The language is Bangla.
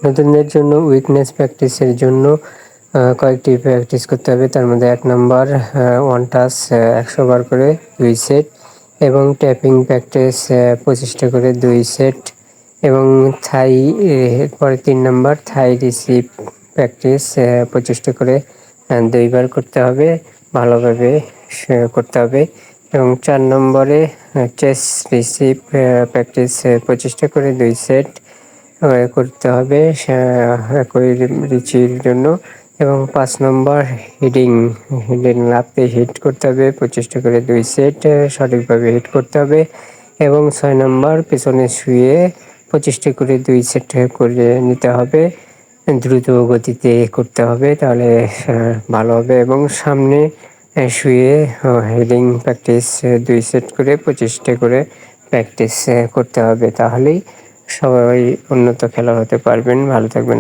নতুনদের জন্য উইকনেস প্র্যাকটিসের জন্য কয়েকটি প্র্যাকটিস করতে হবে। তার মধ্যে ১ নাম্বার ওয়ান টাচ ১০০ বার করে ২ সেট এবং ট্যাপিং প্র্যাকটিস ২৫টা করে ২ সেট এবং থাই এরপরে ৩ নাম্বার থাই রিসিভ প্র্যাকটিস ২৫টা করে ২ বার করতে হবে, ভালোভাবে করতে হবে এবং ৪ নম্বরে চেস্ট রিসিভ প্র্যাকটিস ২৫টা করে ২ সেট করতে হবে একই রিচির জন্য এবং ৫ নম্বর হিডিং লাফে হিট করতে হবে ২৫টা করে ২ সেট সঠিকভাবে হিট করতে হবে এবং ৬ নম্বর পেছনে শুয়ে ২৫টা করে ২ সেট করে নিতে হবে। দ্রুত গতিতে করতে হবে, তাহলে ভালো হবে এবং সামনে শুয়ে হেডিং প্র্যাকটিস ২ সেট করে ২৫টা করে প্র্যাকটিস করতে হবে। তাহলেই সবাই উন্নত খেলোয়াড় হতে পারবেন। ভালো থাকবেন।